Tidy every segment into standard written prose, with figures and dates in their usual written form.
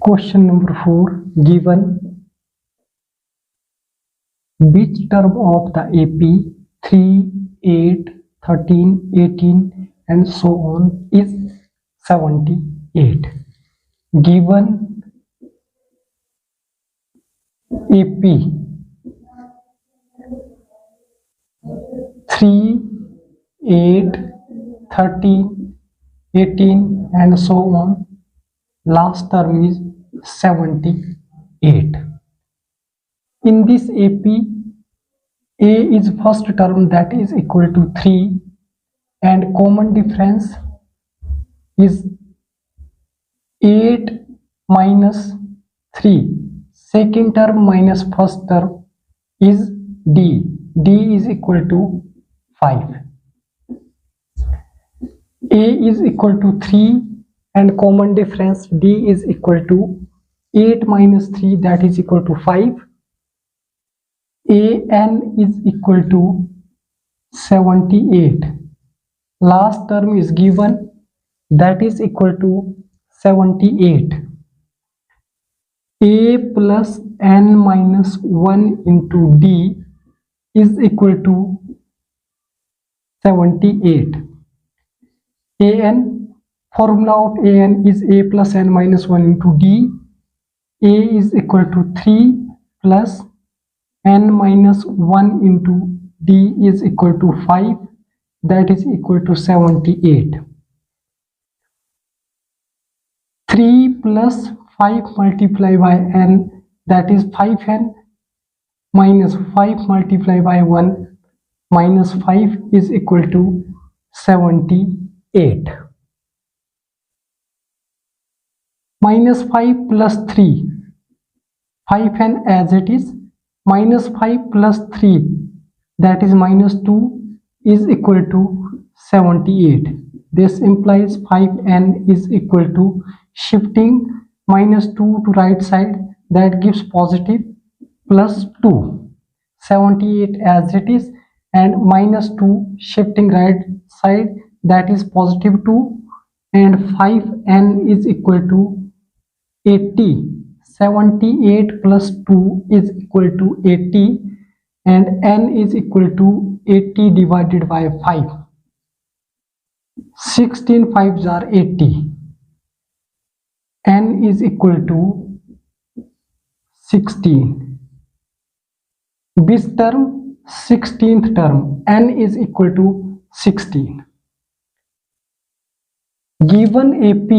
Question number 4. Given which term of the AP 3, 8, 13, 18 and so on is 78? Given AP 3, 8, 13, 18 and so on, last term is 78. In this AP, A is first term, that is equal to 3, and common difference is 8 minus 3. Second term minus first term is D. D is equal to 5. A is equal to 3 and common difference D is equal to 8 minus 3, that is equal to 5. An is equal to 78. Last term is given, that is equal to 78. A plus n minus 1 into D is equal to 78. An, formula of An is A plus n minus 1 into D. A is equal to 3 plus n minus 1 into D is equal to 5, that is equal to 78. 3 plus 5 multiplied by n, that is 5n, minus 5 multiplied by 1 minus 5 is equal to 78. Minus 5 plus 3, 5n as it is, minus 5 plus 3, that is minus 2, is equal to 78. This implies 5n is equal to, shifting minus 2 to right side, that gives positive, plus 2. 78 as it is, and minus 2 shifting right side, that is positive 2, and 5n is equal to 80. 78 plus 2 is equal to 80, and n is equal to 80 divided by 5. 16 5s are 80. N is equal to 16. This term, 16th term, n is equal to 16. Given AP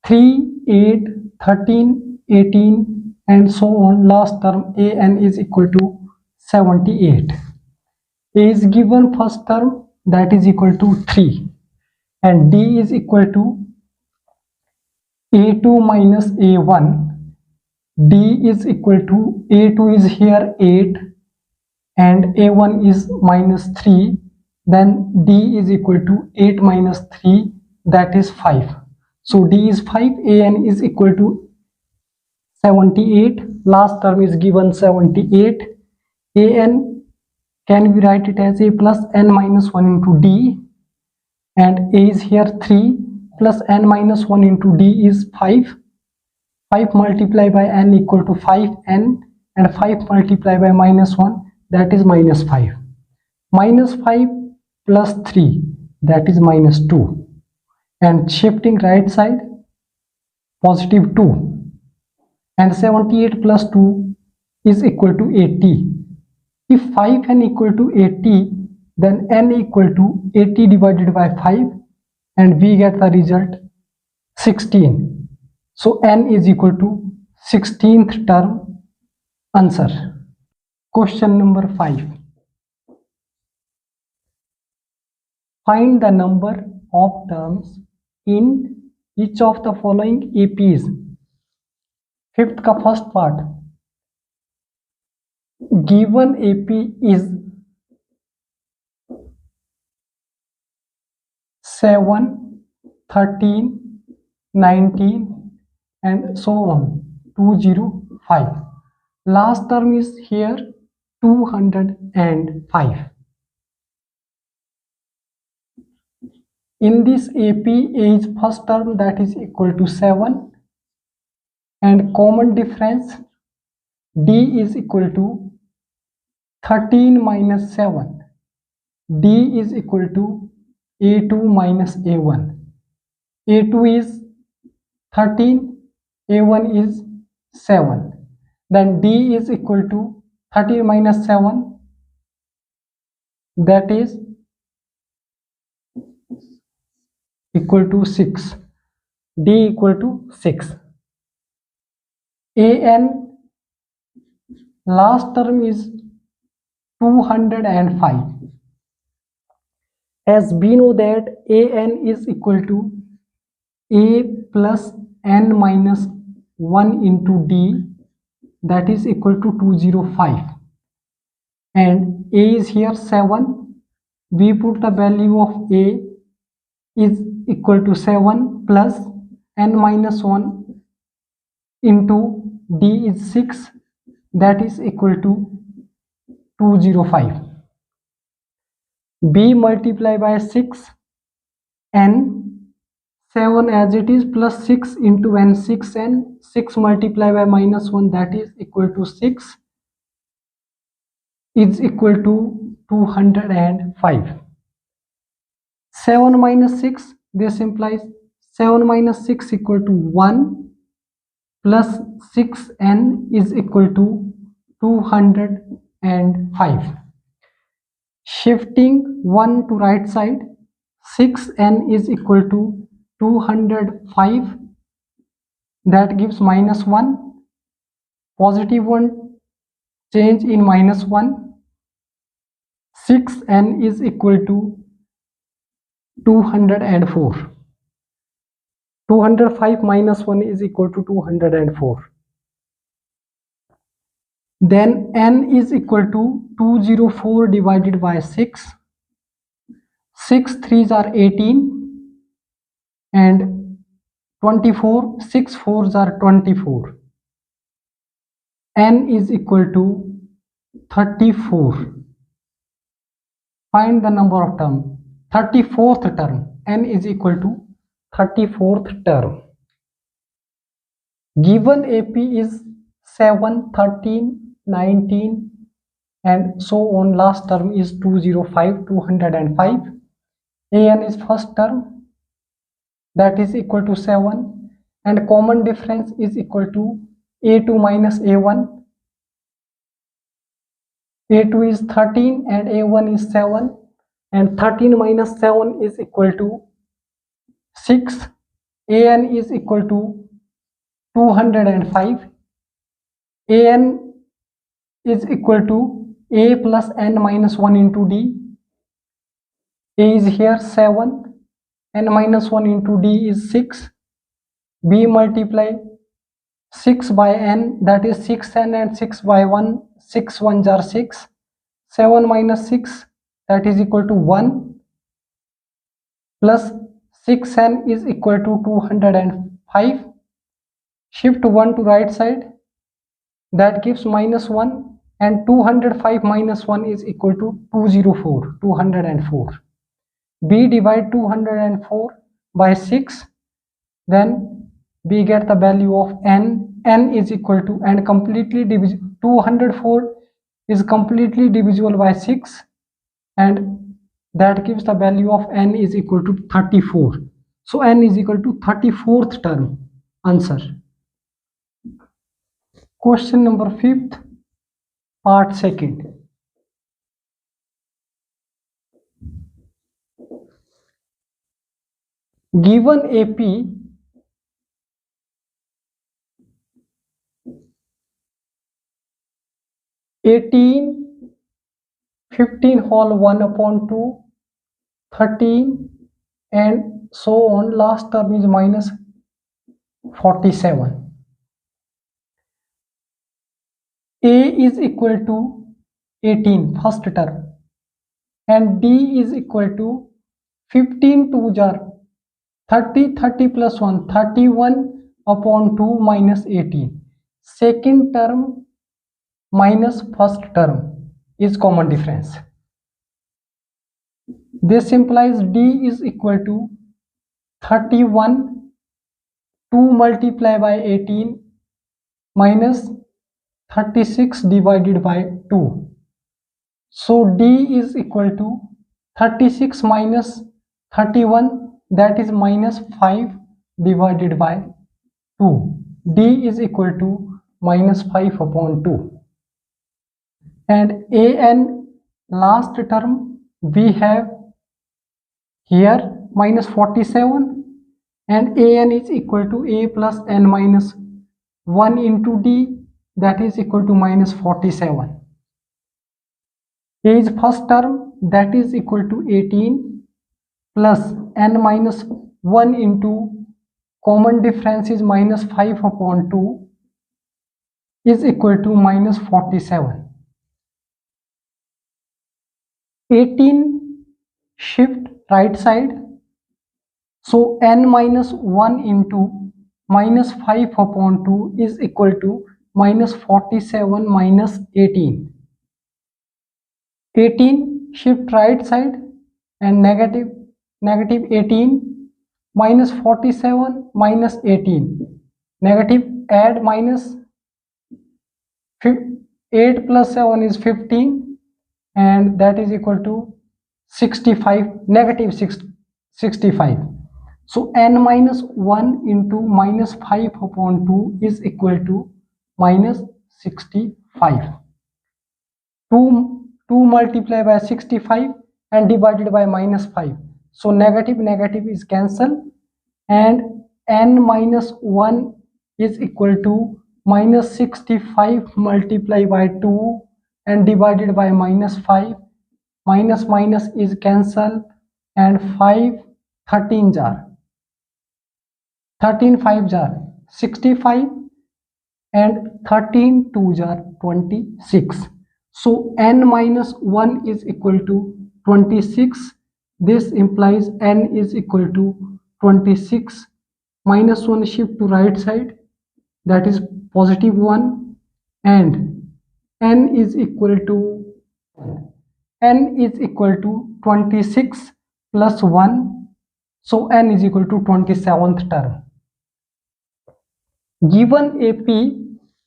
3, 8, 13, 18 and so on, last term An is equal to 78. A is given first term, that is equal to 3, and D is equal to A2 minus A1. D is equal to, A2 is here 8 and A1 is minus 3, then D is equal to 8 minus 3, that is 5. So D is 5, An is equal to 78. Last term is given 78. An can we write it as A plus n minus 1 into D, and A is here 3 plus n minus 1 into D is 5. 5 multiplied by n equal to 5n, and 5 multiplied by minus 1, that is minus 5. Minus 5 plus 3, that is minus 2, and shifting right side, positive 2, and 78 plus 2 is equal to 80. If 5n equal to 80, then n equal to 80 divided by 5, and we get the result 16. So n is equal to 16th term. Answer. Question number 5. Find the number of terms in each of the following APs. Fifth का first part. Given AP is 7, 13, 19 and so on, 205. Last term is here 205. In this AP, A is first term, that is equal to 7, and common difference D is equal to 13 minus 7. D is equal to A2 minus A1. A2 is 13, A1 is 7. Then D is equal to 13 minus 7, that is equal to 6. D equal to 6. AN last term is 205. As we know that AN is equal to A plus N minus 1 into D, that is equal to 205. And A is here 7. We put the value of A is equal to 7 plus N minus 1 into D is 6, that is equal to 205. B multiply by 6, N 7 as it is, plus 6 into N 6N, 6 multiply by minus 1, that is equal to 6, is equal to 205. 7 minus 6, this implies 7 minus 6 equal to 1 plus 6N is equal to 205. Shifting 1 to right side, 6N is equal to 205, that gives minus 1, positive 1 change in minus 1, 6N is equal to 204. 205 minus 1 is equal to 204. Then N is equal to 204 divided by 6. 6 3s are 18 and 24, 6 4s are 24. N is equal to 34. Find the number of term. 34th term. N is equal to 34th term. Given AP is 7, 13, 19 and so on. Last term is 205, 205. AN is first term, that is equal to 7, and common difference is equal to A2 minus A1. A2 is 13 and A1 is 7, and 13 minus 7 is equal to 6. AN is equal to 205. AN is equal to A plus N minus 1 into D. A is here 7, N minus 1 into D is 6. B multiply 6 by N, that is 6N, and 6 by 1, 6 1s are 6. 7 minus 6, that is equal to 1, plus 6N is equal to 205. Shift 1 to right side, that gives minus 1, and 205 minus 1 is equal to 204, 204. B divide 204 by 6, then we get the value of N. N is equal to, and completely divisible, 204 is completely divisible by 6, and that gives the value of N is equal to 34. So N is equal to 34th term. Answer. Question number 5th, part 2nd. Given AP, (18) 15 whole 1 upon 2, 13 and so on. Last term is minus 47. A is equal to 18, first term, and D is equal to 15 2 jar 30, 30 plus 1, 31 upon 2 minus 18. Second term minus first term is common difference. This implies D is equal to 31, 2 multiply by 18, minus 36 divided by 2. So D is equal to 36 minus 31, that is minus 5 divided by 2. D is equal to minus 5 upon 2. And an last term we have here minus 47, and an is equal to a plus n minus 1 into d, that is equal to minus 47. A is first term, that is equal to 18 plus n minus 1 into common difference is minus 5 upon 2 is equal to minus 47. 18 shift right side, so n minus 1 into minus 5 upon 2 is equal to minus 47 minus 18. 18 shift right side, and negative 18 minus 47 minus 18, negative add minus 8 plus 7 is 15, and that is equal to 65, negative 65. So n minus 1 into minus 5 upon 2 is equal to minus 65. 2 multiplied by 65 and divided by minus 5. So negative is cancelled, and n minus 1 is equal to minus 65 multiplied by 2 and divided by minus 5. Minus is cancelled, and 5 13 jar 13 5 jar 65, and 13 2 jar 26. So n minus 1 is equal to 26. This implies n is equal to 26. Minus 1 shift to right side, that is positive 1, and n is equal to 26 plus 1. So n is equal to 27th term. Given AP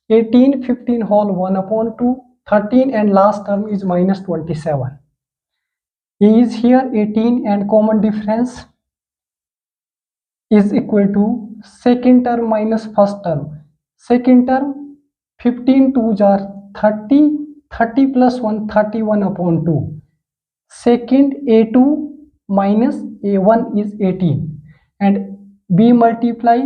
18, 15 whole 1 upon 2, 13, and last term is minus 27. A is here 18, and common difference is equal to second term minus first term. Second term 15 2 jar 30, 30 plus 1 31 upon 2. Second A2 minus A1 is 18, and B multiply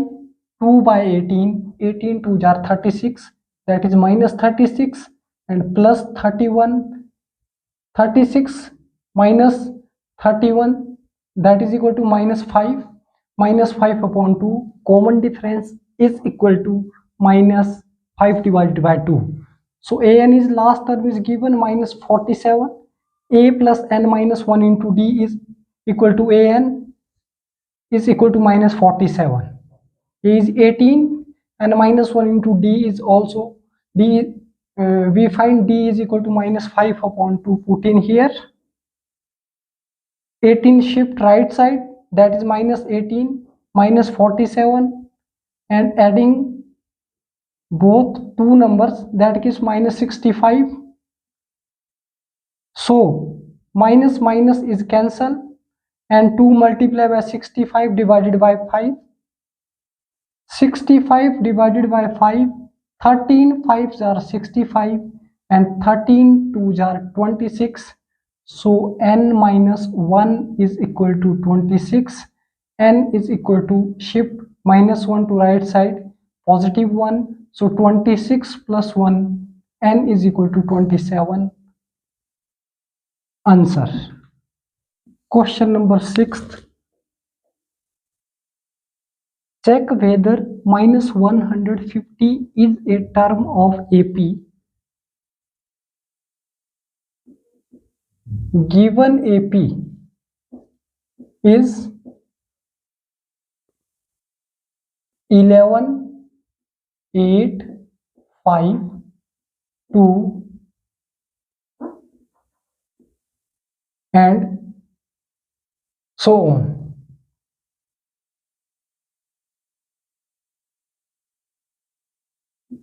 2 by 18, 18 2 jar 36, that is minus 36, and plus 31, 36 minus 31, that is equal to minus 5. Minus 5 upon 2, common difference is equal to minus 5 divided by 2. So an is last term is given minus 47. A plus n minus 1 into d is equal to an is equal to minus 47. A is 18, and minus 1 into d is also d. We find d is equal to minus 5 upon 2. Put in here 18 shift right side, that is minus 18 minus 47, and adding both two numbers, that gives minus 65. So minus is cancelled, and 2 multiplied by 65 divided by 5. 65 divided by 5, 13 5s are 65, and 13 2s are 26. So n minus 1 is equal to 26. N is equal to shift minus 1 to right side, positive 1. So 26 plus 1, n is equal to 27. Answer. Question number 6. Check whether minus 150 is a term of AP. Given AP is 11, 8, 5, 2, and so on.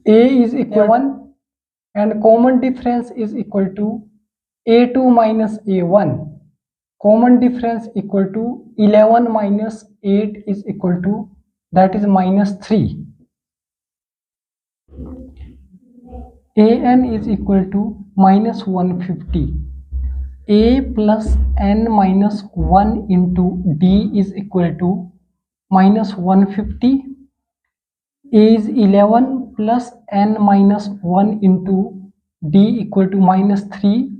A is equal 1 and common difference is equal to A2 minus A1. Common difference equal to 11 minus 8 is equal to, that is minus 3. An is equal to minus 150. A plus n minus 1 into D is equal to minus 150. A is 11 plus n minus 1 into D equal to minus 3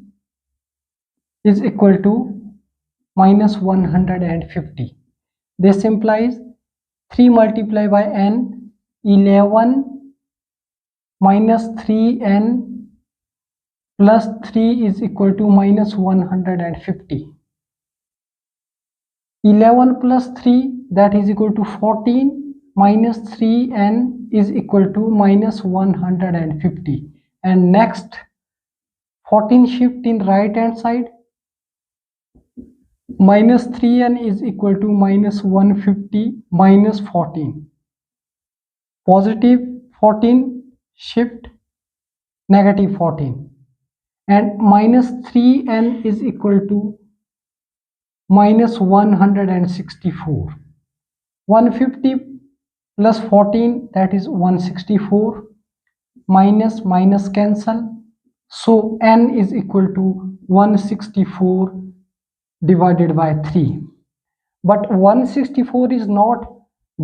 is equal to minus 150. This implies 3 multiplied by n, 11 minus 3n plus 3 is equal to minus 150. 11 plus 3, that is equal to 14, minus 3n is equal to minus 150. And next, 14 shift in right hand side, minus 3n is equal to minus 150 minus 14. Positive 14 shift negative 14. And minus 3n is equal to minus 164. 150 plus 14, that is 164. Minus minus cancel. So n is equal to 164 divided by 3. But 164 is not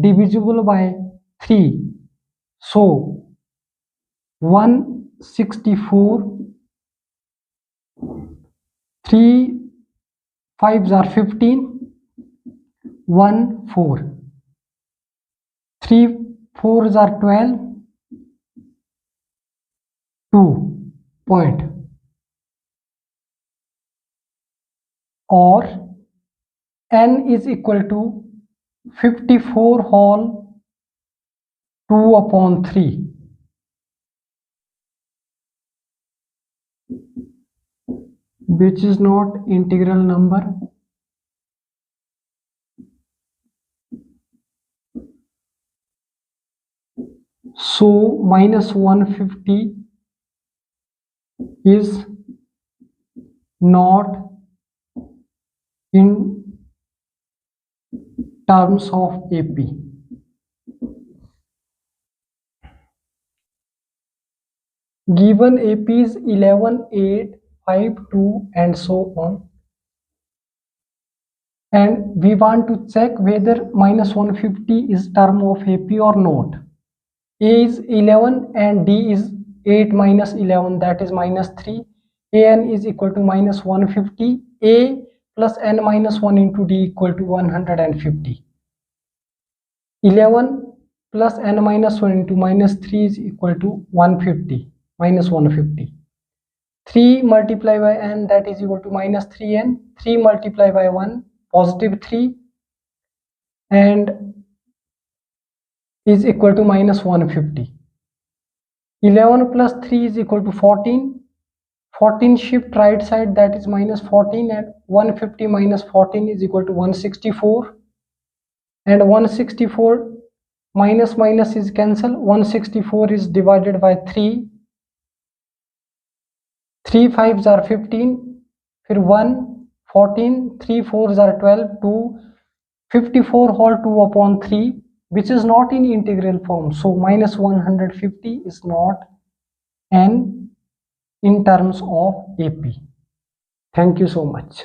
divisible by 3. So 164, 3 5s are 15, 1 4, 3 4s are 12, 2 point, or n is equal to 54 whole 2 upon 3. Which is not integral number. So minus 150 is not in terms of AP. Given AP is 11, 8, 5, 2 and so on, and we want to check whether minus 150 is term of AP or not. A is 11 and D is 8 minus 11, that is minus 3. An is equal to minus 150. A plus n minus 1 into D equal to 150. 11 plus n minus 1 into minus 3 is equal to 150, minus 150. 3 multiplied by n, that is equal to minus 3n. 3 multiplied by 1, positive 3, and is equal to minus 150. 11 plus 3 is equal to 14. 14 shift right side, that is minus 14, and 150 minus 14 is equal to 164. And 164 minus minus is cancel. 164 is divided by 3. 3 5s are 15. फिर 1 14, 3 4s are 12, 2 54 whole 2 upon 3, which is not in integral form. So minus 150 is not n in terms of AP. Thank you so much.